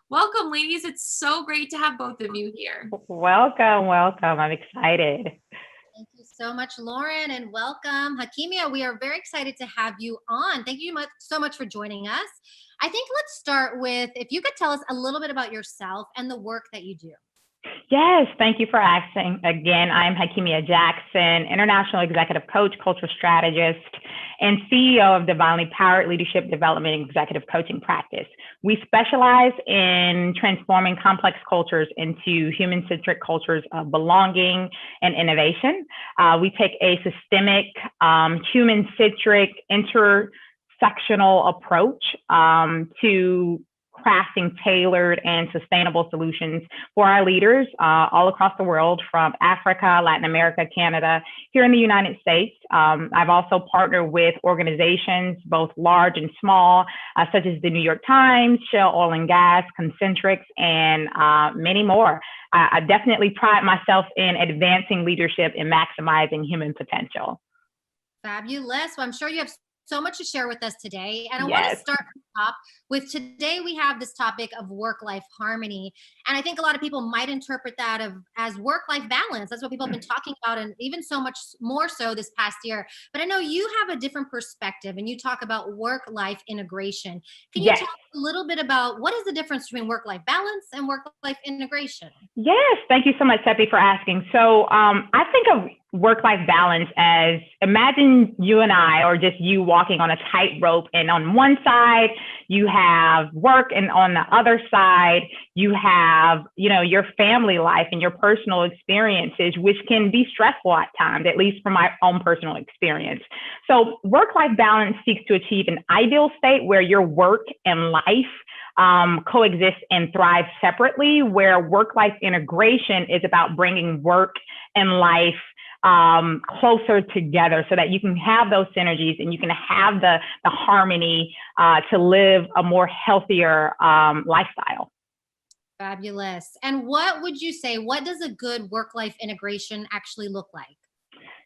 Welcome, ladies. It's so great to have both of you here. Welcome, welcome. I'm excited. Thank you so much, Lauren, and welcome. Hakemia, we are very excited to have you on. Thank you so much for joining us. I think let's start with if you could tell us a little bit about yourself and the work that you do. Yes, thank you for asking. Again, I'm Hakemia Jackson, international executive coach, cultural strategist, and CEO of Divinely Powered Leadership Development and Executive Coaching Practice. We specialize in transforming complex cultures into human-centric cultures of belonging and innovation. We take a systemic, human-centric, intersectional approach to crafting tailored and sustainable solutions for our leaders all across the world, from Africa, Latin America, Canada, here in the United States. I've also partnered with organizations, both large and small, such as the New York Times, Shell Oil and Gas, Concentrics, and many more. I definitely pride myself in advancing leadership and maximizing human potential. Fabulous. Well, I'm sure you have so much to share with us today. And I Yes. want to start off with today we have this topic of work-life harmony. And I think a lot of people might interpret that as work-life balance. That's what people have been talking about, and even so much more so this past year. But I know you have a different perspective and you talk about work-life integration. Can you Yes. talk a little bit about what is the difference between work-life balance and work-life integration? Yes, thank you so much, Cepee, for asking. So I think of work-life balance as, imagine you and I, or just you walking on a tightrope, and on one side you have work, and on the other side you have, your family life and your personal experiences, which can be stressful at times, at least from my own personal experience. So work-life balance seeks to achieve an ideal state where your work and life coexist and thrive separately, where work-life integration is about bringing work and life closer together so that you can have those synergies and you can have the harmony to live a more healthier lifestyle. Fabulous. And what would you say, what does a good work-life integration actually look like?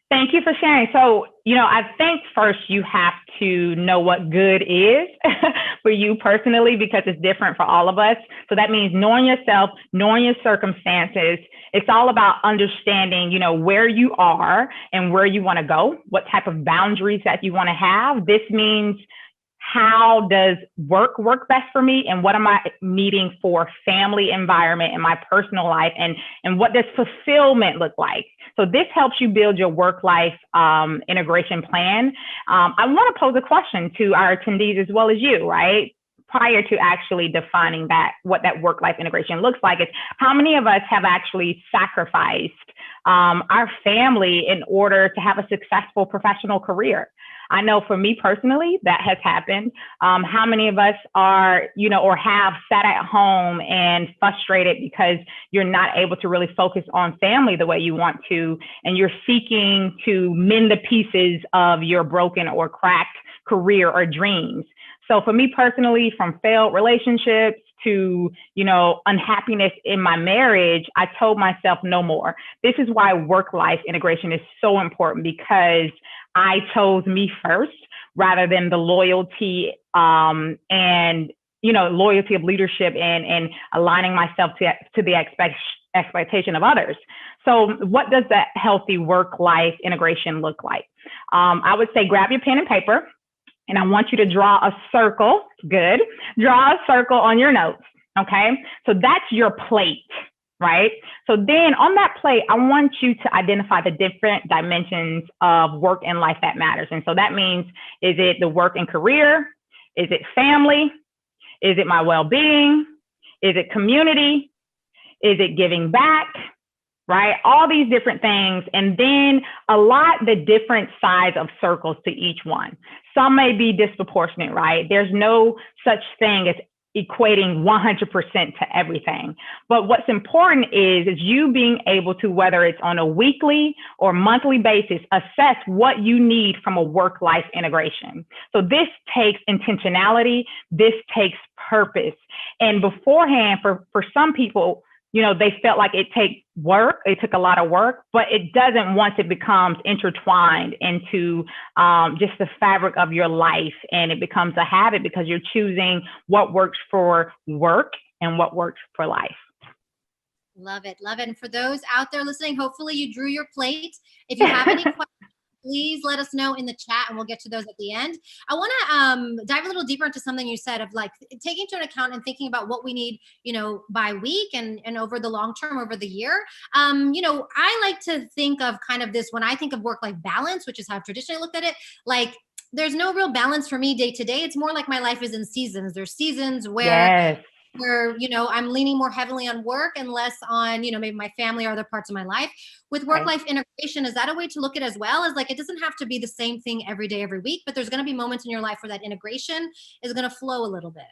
Thank you for sharing. So, I think first you have to know what good is for you personally, because it's different for all of us. So that means knowing yourself, knowing your circumstances. It's all about understanding, where you are and where you want to go, what type of boundaries that you want to have. This means, how does work best for me, and what am I needing for family environment and my personal life, and what does fulfillment look like? So this helps you build your work-life integration plan. I want to pose a question to our attendees as well as you, right? Prior to actually defining what that work-life integration looks like, is how many of us have actually sacrificed our family in order to have a successful professional career? I know for me personally, that has happened. How many of us are, or have sat at home and frustrated because you're not able to really focus on family the way you want to, and you're seeking to mend the pieces of your broken or cracked career or dreams? So for me personally, from failed relationships to, unhappiness in my marriage, I told myself no more. This is why work-life integration is so important, because I chose me first rather than the loyalty and loyalty of leadership and aligning myself to the expectation of others. So what does that healthy work-life integration look like? I would say grab your pen and paper, and I want you to draw a circle. Good. Draw a circle on your notes. Okay. So that's your plate, right? So then on that plate, I want you to identify the different dimensions of work and life that matters. And so that means, is it the work and career? Is it family? Is it my well-being? Is it community? Is it giving back? Right? All these different things. And then allot the different size of circles to each one. Some may be disproportionate, right? There's no such thing as equating 100% to everything. But what's important is you being able to, whether it's on a weekly or monthly basis, assess what you need from a work-life integration. So this takes intentionality. This takes purpose. And beforehand, for some people, they felt like it took a lot of work, but it doesn't once it becomes intertwined into just the fabric of your life, and it becomes a habit because you're choosing what works for work and what works for life. Love it. Love it. And for those out there listening, hopefully you drew your plate. If you have any questions, please let us know in the chat and we'll get to those at the end. I want to dive a little deeper into something you said of like taking into account and thinking about what we need, by week and over the long term, over the year. I like to think of kind of this when I think of work-life balance, which is how I've traditionally looked at it. Like there's no real balance for me day to day. It's more like my life is in seasons. There's seasons where I'm leaning more heavily on work and less on, maybe my family or other parts of my life. With work-life integration, is that a way to look at it as well? As like, it doesn't have to be the same thing every day, every week, but there's going to be moments in your life where that integration is going to flow a little bit.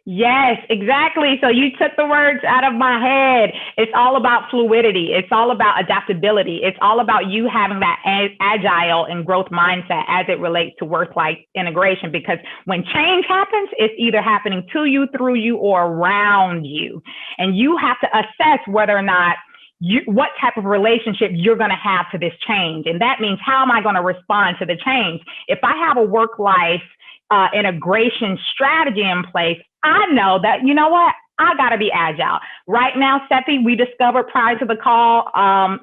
Yes, exactly. So you took the words out of my head. It's all about fluidity. It's all about adaptability. It's all about you having that agile and growth mindset as it relates to work-life integration, because when change happens, it's either happening to you, through you, or around you. And you have to assess whether or not what type of relationship you're going to have to this change. And that means, how am I going to respond to the change? If I have a work-life integration strategy in place, I know that, I got to be agile. Right now, Cepee, we discovered prior to the call,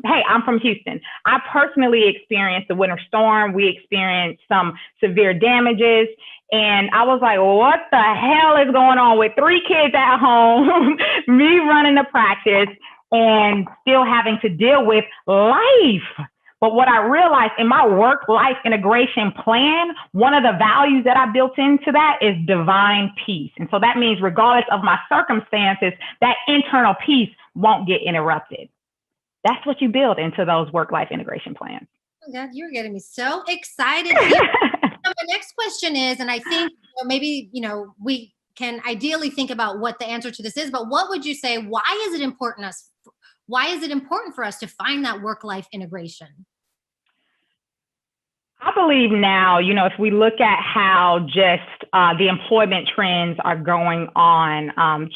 hey, I'm from Houston. I personally experienced the winter storm. We experienced some severe damages. And I was like, what the hell is going on with 3 kids at home, me running the practice and still having to deal with life? But what I realized in my work-life integration plan, one of the values that I built into that is divine peace. And so that means regardless of my circumstances, that internal peace won't get interrupted. That's what you build into those work-life integration plans. Oh God, you're getting me so excited. My next question is, and I think maybe, we can ideally think about what the answer to this is, but what would you say, why is it important for us to find that work-life integration? I believe now, if we look at how just the employment trends are going on,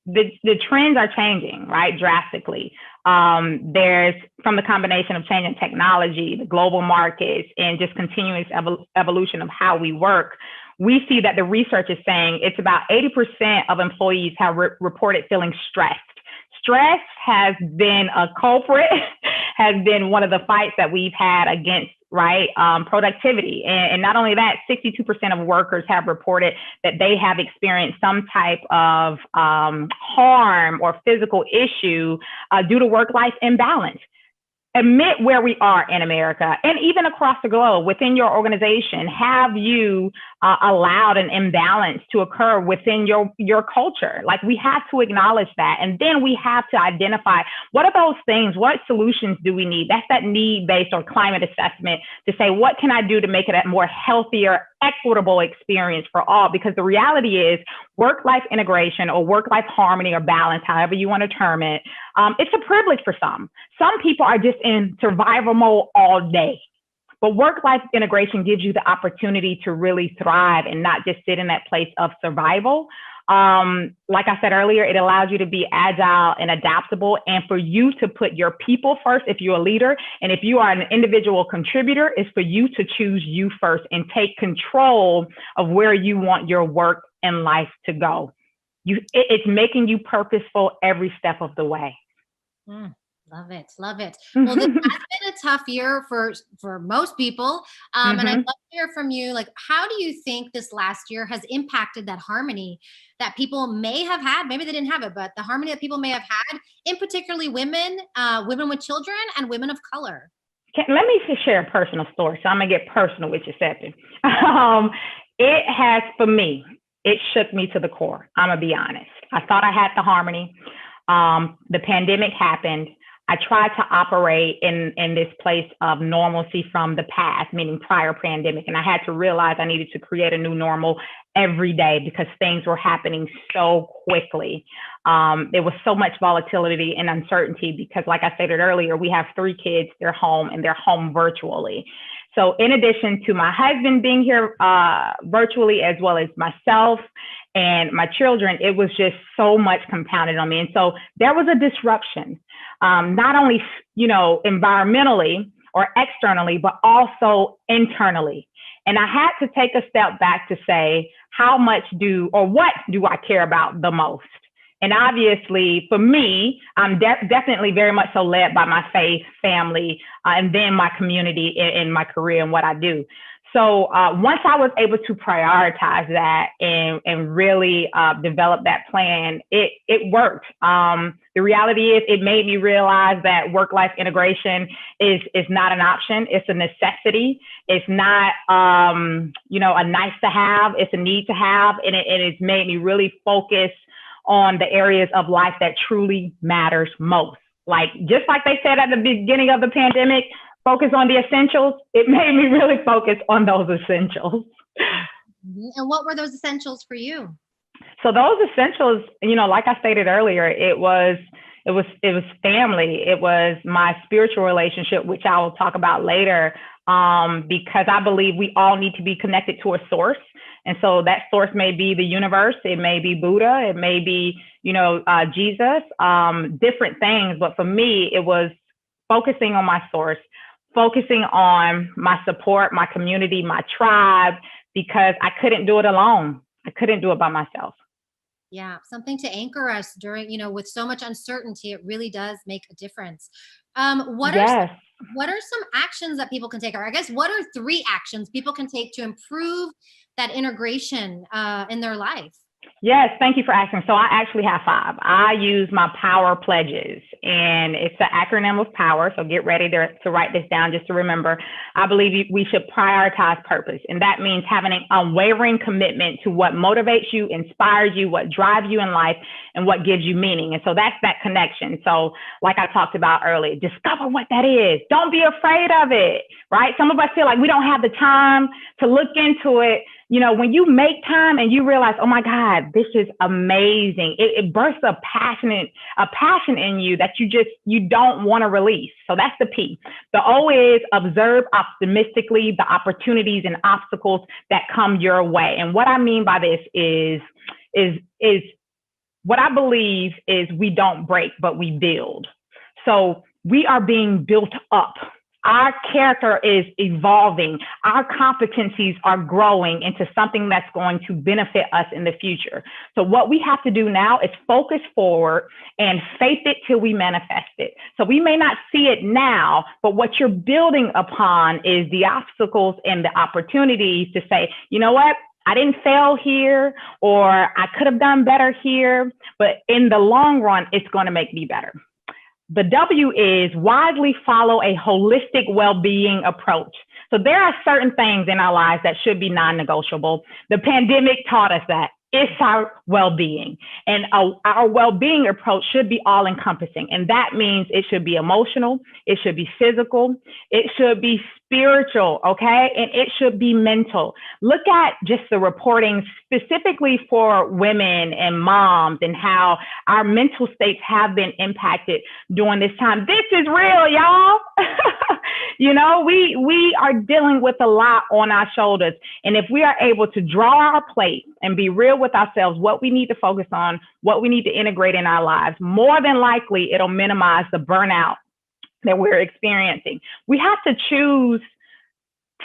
the trends are changing, right, drastically. There's, from the combination of changing technology, the global markets, and just continuous evolution of how we work, we see that the research is saying it's about 80% of employees have reported feeling stressed. Stress has been a culprit, has been one of the fights that we've had against productivity. And not only that, 62% of workers have reported that they have experienced some type of harm or physical issue due to work-life imbalance. Admit where we are in America and even across the globe. Within your organization, have you allowed an imbalance to occur within your culture? Like, we have to acknowledge that. And then we have to identify, what are those things? What solutions do we need? That's that need-based or climate assessment to say, what can I do to make it a more healthier, equitable experience for all? Because the reality is, work-life integration or work-life harmony or balance, however you want to term it, it's a privilege for some. Some people are just in survival mode all day. But work-life integration gives you the opportunity to really thrive and not just sit in that place of survival. Like I said earlier, it allows you to be agile and adaptable, and for you to put your people first if you're a leader. And if you are an individual contributor, it's for you to choose you first and take control of where you want your work and life to go. It's making you purposeful every step of the way. Love it. Love it. Well, this has been a tough year for most people. And I'd love to hear from you, like, how do you think this last year has impacted that harmony that people may have had? Maybe they didn't have it, but the harmony that people may have had, in particularly women, women with children, and women of color. Let me just share a personal story. So I'm going to get personal with you, Cepee. It has, for me, it shook me to the core. I'm going to be honest. I thought I had the harmony. The pandemic happened. I tried to operate in this place of normalcy from the past, meaning prior pandemic. And I had to realize I needed to create a new normal every day because things were happening so quickly. There was so much volatility and uncertainty because, like I stated earlier, we have 3 kids, they're home, and they're home virtually. So in addition to my husband being here virtually, as well as myself and my children, it was just so much compounded on me. And so there was a disruption, not only, environmentally or externally, but also internally. And I had to take a step back to say, what do I care about the most? And obviously, for me, I'm definitely very much so led by my faith, family, and then my community in my career and what I do. So once I was able to prioritize that and really develop that plan, it worked. The reality is it made me realize that work-life integration is not an option. It's a necessity. It's not, a nice to have. It's a need to have. And it's made me really focus on the areas of life that truly matters most. Like, just like they said at the beginning of the pandemic, focus on the essentials. It made me really focus on those essentials. And what were those essentials for you? So those essentials, like I stated earlier, it was family. It was my spiritual relationship, which I will talk about later, because I believe we all need to be connected to a source. And so that source may be the universe. It may be Buddha. It may be, Jesus, different things. But for me, it was focusing on my source, focusing on my support, my community, my tribe, because I couldn't do it alone. I couldn't do it by myself. Yeah, something to anchor us during, with so much uncertainty, it really does make a difference. What are some actions that people can take? Or I guess, what are 3 actions people can take to improve that integration in their life? Yes, thank you for asking. So I actually have 5. I use my power pledges, and it's an acronym of power. So get ready to write this down just to remember. I believe we should prioritize purpose, and that means having an unwavering commitment to what motivates you, inspires you, what drives you in life, and what gives you meaning. And so that's that connection. So like I talked about earlier, discover what that is. Don't be afraid of it, right? Some of us feel like we don't have the time to look into it. When you make time and you realize, oh my God, this is amazing. It bursts a passion in you that you don't want to release. So that's the P. The O is observe optimistically the opportunities and obstacles that come your way. And what I mean by this is what I believe is we don't break, but we build. So we are being built up. Our character is evolving. Our competencies are growing into something that's going to benefit us in the future. So what we have to do now is focus forward and faith it till we manifest it. So we may not see it now, but what you're building upon is the obstacles and the opportunities to say, you know what? I didn't fail here, or I could have done better here, but in the long run, it's going to make me better. The W is wisely follow a holistic well-being approach. So there are certain things in our lives that should be non-negotiable. The pandemic taught us that. It's our well-being. And our well-being approach should be all-encompassing. And that means it should be emotional, it should be physical, it should be spiritual, okay? And it should be mental. Look at just the reporting specifically for women and moms and how our mental states have been impacted during this time. This is real, y'all. We are dealing with a lot on our shoulders. And if we are able to draw our plate and be real with ourselves, what we need to focus on, what we need to integrate in our lives, more than likely it'll minimize the burnout that we're experiencing. We have to choose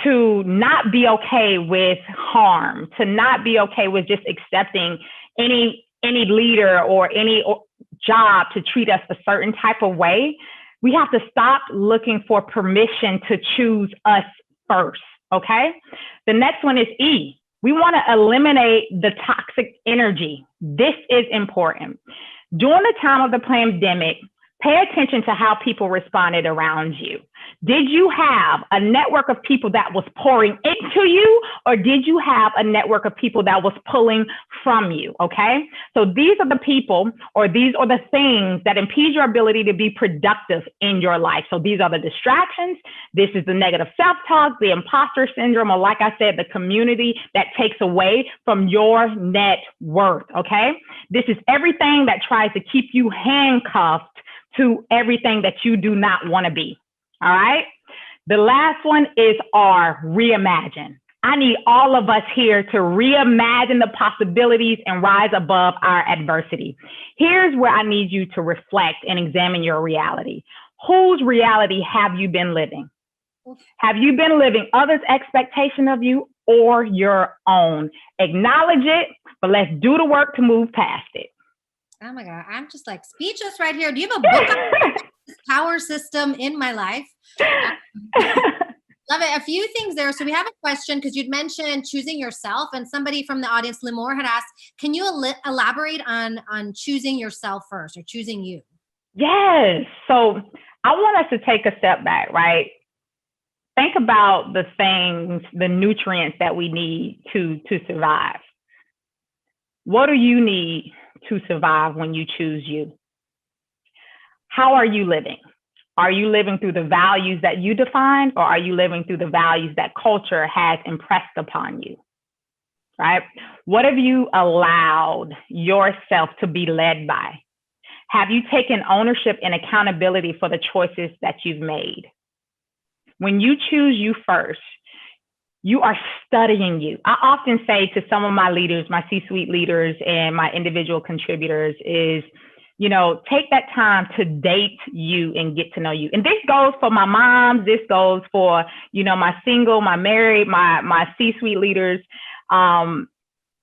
to not be okay with harm, to not be okay with just accepting any leader or any job to treat us a certain type of way. We have to stop looking for permission to choose us first, okay? The next one is E. We want to eliminate the toxic energy. This is important. During the time of the pandemic, pay attention to how people responded around you. Did you have a network of people that was pouring into you, or did you have a network of people that was pulling from you, okay? So these are the people, or these are the things that impede your ability to be productive in your life. So these are the distractions. This is the negative self-talk, the imposter syndrome, or like I said, the community that takes away from your net worth, okay? This is everything that tries to keep you handcuffed to everything that you do not want to be. All right. The last one is R, reimagine. I need all of us here to reimagine the possibilities and rise above our adversity. Here's where I need you to reflect and examine your reality. Whose reality have you been living? Have you been living others' expectation of you or your own? Acknowledge it, but let's do the work to move past it. Oh my God. I'm just like speechless right here. Do you have a book on this power system in my life? Love it. A few things there. So we have a question because you'd mentioned choosing yourself, and somebody from the audience, Limor, had asked, can you elaborate on choosing yourself first or choosing you? Yes. So I want us to take a step back, right? Think about the things, the nutrients that we need to survive. What do you need to survive when you choose you? How are you living? Are you living through the values that you define, or are you living through the values that culture has impressed upon you? Right? What have you allowed yourself to be led by? Have you taken ownership and accountability for the choices that you've made? When you choose you first, you are studying you. I often say to some of my leaders, my C-suite leaders and my individual contributors is, take that time to date you and get to know you. And this goes for my moms. This goes for, my single, my married, my C-suite leaders.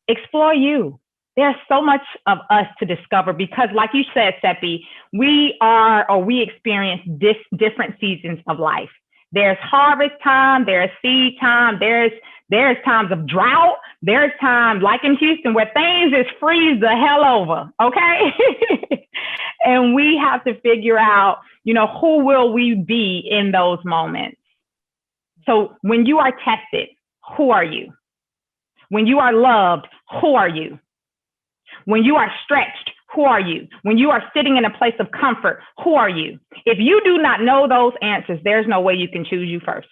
Explore you. There's so much of us to discover because, like you said, Cepee, we experience different seasons of life. There's harvest time, there's seed time, there's times of drought, there's times like in Houston where things just freeze the hell over, okay? And we have to figure out, who will we be in those moments? So when you are tested, who are you? When you are loved, who are you? When you are stretched, who are you? When you are sitting in a place of comfort, who are you? If you do not know those answers, there's no way you can choose you first.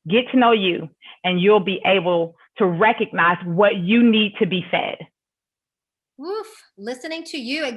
Get to know you, and you'll be able to recognize what you need to be fed. Woof. Listening to you, it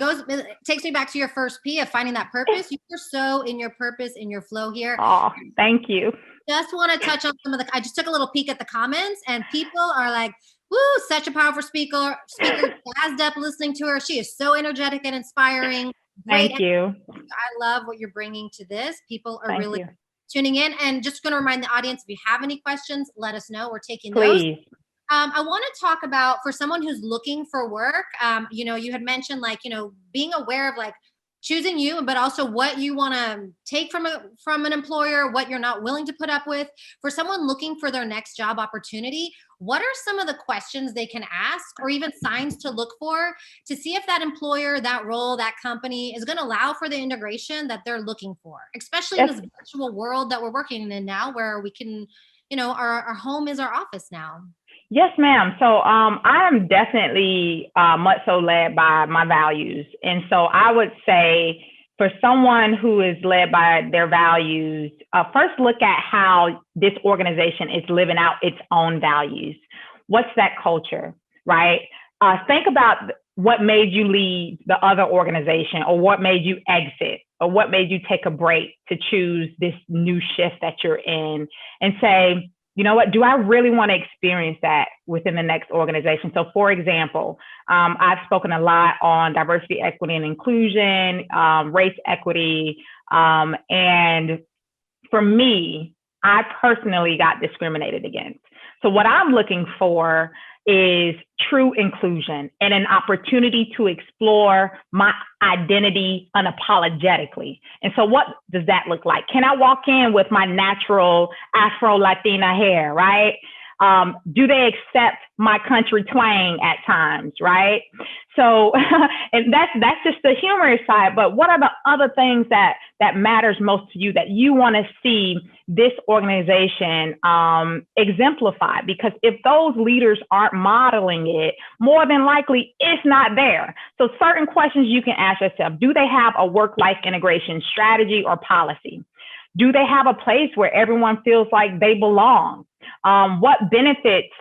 takes me back to your first P of finding that purpose. You are so in your purpose, in your flow here. Oh, thank you. Just want to touch on I just took a little peek at the comments, and people are like, woo, such a powerful speaker, jazzed up listening to her. She is so energetic and inspiring. Thank you. I love what you're bringing to this. People are Thank really you. tuning in. And just going to remind the audience, if you have any questions, let us know. We're taking Please. those. I want to talk about, for someone who's looking for work, you had mentioned being aware of choosing you, but also what you want to take from an employer, what you're not willing to put up with. For someone looking for their next job opportunity, what are some of the questions they can ask or even signs to look for to see if that employer, that role, that company is going to allow for the integration that they're looking for, especially in this virtual world that we're working in now, where we can, our home is our office now. Yes, ma'am. So I am definitely much so led by my values. And so I would say for someone who is led by their values, first look at how this organization is living out its own values. What's that culture, right? Think about what made you leave the other organization, or what made you exit, or what made you take a break to choose this new shift that you're in, and say, you know what, do I really want to experience that within the next organization? So for example, I've spoken a lot on diversity, equity, and inclusion, race equity. And for me, I personally got discriminated against. So what I'm looking for is true inclusion and an opportunity to explore my identity unapologetically. And so what does that look like? Can I walk in with my natural Afro-Latina hair, right? Do they accept my country twang at times, right? So, and that's just the humorous side, but what are the other things that matters most to you that you want to see this organization exemplify? Because if those leaders aren't modeling it, more than likely it's not there. So certain questions you can ask yourself: do they have a work-life integration strategy or policy? Do they have a place where everyone feels like they belong? What benefits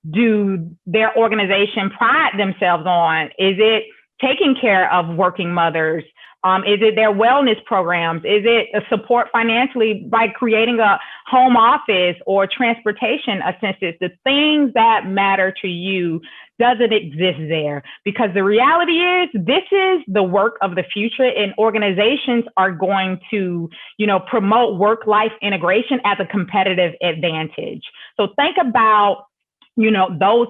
do their organization pride themselves on? Is it taking care of working mothers? Is it their wellness programs? Is it a support financially by creating a home office or transportation assistance? The things that matter to you, doesn't exist there? Because the reality is, this is the work of the future, and organizations are going to, promote work-life integration as a competitive advantage. So think about, those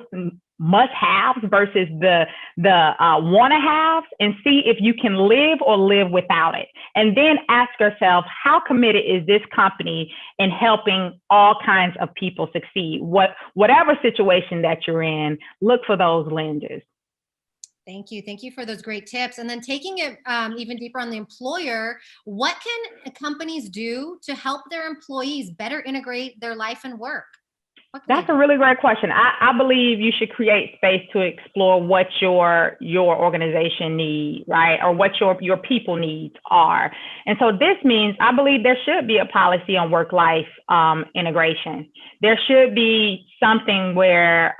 must-haves versus the want-to-haves, and see if you can live or live without it. And then ask yourself, how committed is this company in helping all kinds of people succeed? Whatever situation that you're in, look for those lenses. Thank you. Thank you for those great tips. And then taking it even deeper on the employer, what can companies do to help their employees better integrate their life and work? That's a really great question. I believe you should create space to explore what your organization needs, right? Or what your people needs are. And so this means I believe there should be a policy on work-life integration. There should be something where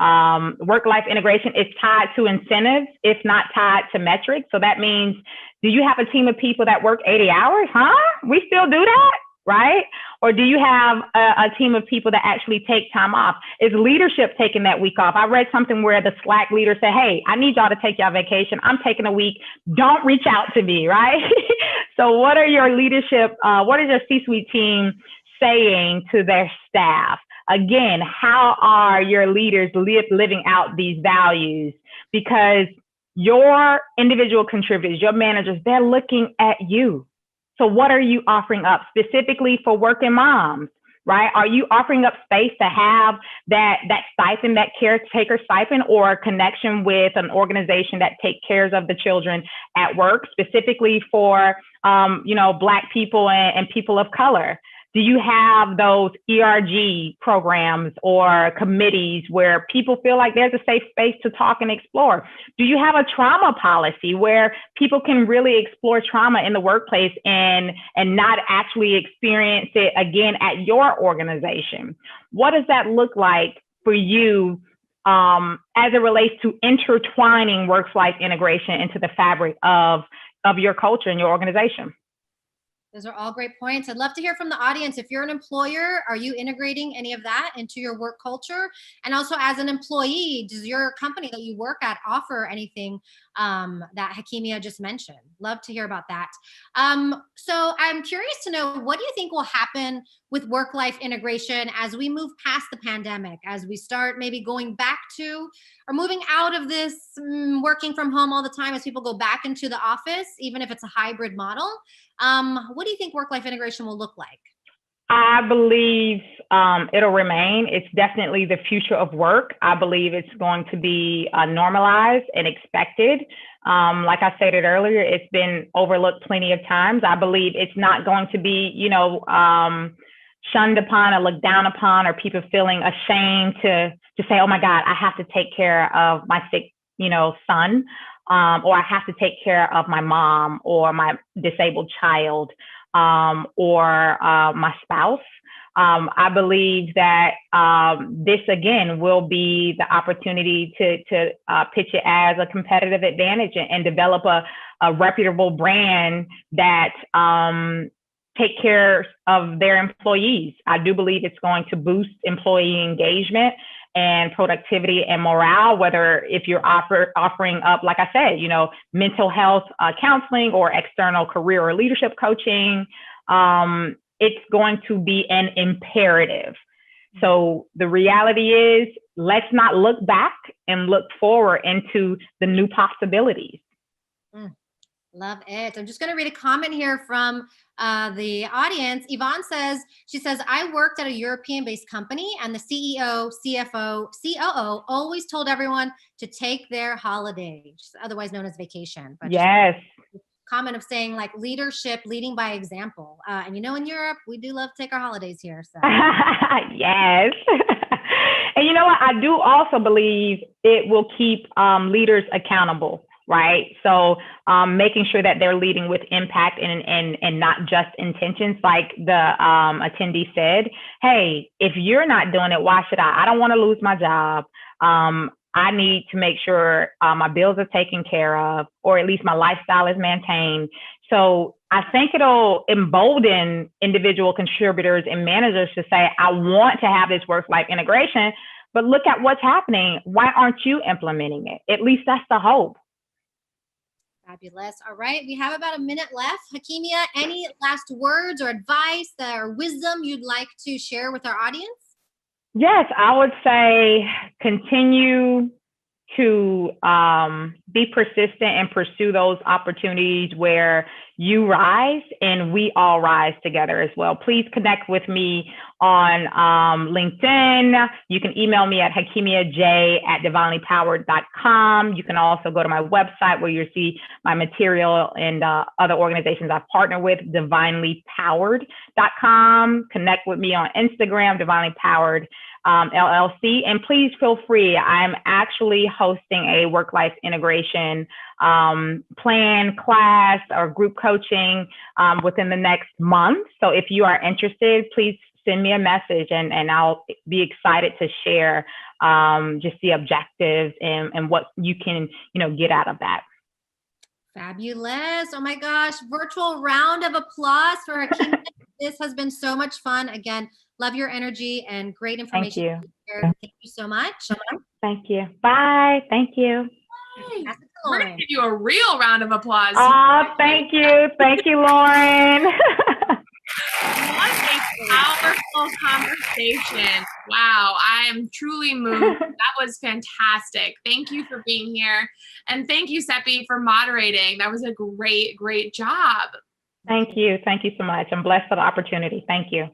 work-life integration is tied to incentives, if not tied to metrics. So that means, do you have a team of people that work 80 hours? Huh? We still do that? Right? Or do you have a team of people that actually take time off? Is leadership taking that week off? I read something where the Slack leader said, hey, I need y'all to take y'all vacation. I'm taking a week. Don't reach out to me, right? So what are your leadership, what is your C-suite team saying to their staff? Again, how are your leaders living out these values? Because your individual contributors, your managers, they're looking at you. So what are you offering up specifically for working moms, right? Are you offering up space to have that stipend, that caretaker stipend, or a connection with an organization that takes care of the children at work, specifically for, Black people and people of color? Do you have those ERG programs or committees where people feel like there's a safe space to talk and explore? Do you have a trauma policy where people can really explore trauma in the workplace and not actually experience it again at your organization? What does that look like for you as it relates to intertwining work-life integration into the fabric of your culture and your organization? Those are all great points. I'd love to hear from the audience. If you're an employer, are you integrating any of that into your work culture? And also as an employee, does your company that you work at offer anything that Hakemia just mentioned? Love to hear about that. So I'm curious to know, what do you think will happen with work-life integration as we move past the pandemic, as we start maybe going back to or moving out of this working from home all the time, as people go back into the office, even if it's a hybrid model? What do you think work-life integration will look like? I believe it'll remain. It's definitely the future of work. I believe it's going to be normalized and expected. Like I stated earlier, it's been overlooked plenty of times. I believe it's not going to be, shunned upon or looked down upon, or people feeling ashamed to say, oh my God, I have to take care of my sick, son, or I have to take care of my mom or my disabled child, or my spouse. I believe that this again will be the opportunity to pitch it as a competitive advantage and develop a reputable brand that take care of their employees. I do believe it's going to boost employee engagement and productivity and morale, whether if you're offering up, like I said, mental health counseling or external career or leadership coaching. It's going to be an imperative. So the reality is, let's not look back and look forward into the new possibilities. Love it. I'm just going to read a comment here from the audience. Yvonne says, I worked at a European-based company, and the CEO, CFO, COO always told everyone to take their holiday, otherwise known as vacation. But yes. Comment of saying like leadership, leading by example. And in Europe, we do love to take our holidays here. So. Yes. And you know what? I do also believe it will keep leaders accountable. Right. So making sure that they're leading with impact and not just intentions. Like the attendee said, hey, if you're not doing it, why should I? I don't want to lose my job. I need to make sure my bills are taken care of, or at least my lifestyle is maintained. So I think it'll embolden individual contributors and managers to say, I want to have this work-life integration, but look at what's happening. Why aren't you implementing it? At least that's the hope. Fabulous. All right. We have about a minute left. Hakemia, any last words or advice or wisdom you'd like to share with our audience? Yes, I would say continue to be persistent and pursue those opportunities where you rise and we all rise together as well. Please connect with me on LinkedIn. You can email me at hakemiaj@divinelypowered.com. You can also go to my website where you'll see my material and other organizations I've partnered with, divinelypowered.com. Connect with me on Instagram, Divinely Powered LLC. And please feel free. I'm actually hosting a work-life integration plan, class, or group coaching within the next month. So if you are interested, please send me a message and I'll be excited to share just the objectives and what you can, get out of that. Fabulous. Oh my gosh. Virtual round of applause for Hakemia. This has been so much fun. Again, love your energy and great information. Thank you. Thank you so much. Thank you. Bye. Thank you. Hey, we're going to give you a real round of applause. Oh, thank you. Thank you, Lauren. What a powerful conversation. Wow, I am truly moved. That was fantastic. Thank you for being here. And thank you, Cepee, for moderating. That was a great, great job. Thank you. Thank you so much. I'm blessed for the opportunity. Thank you.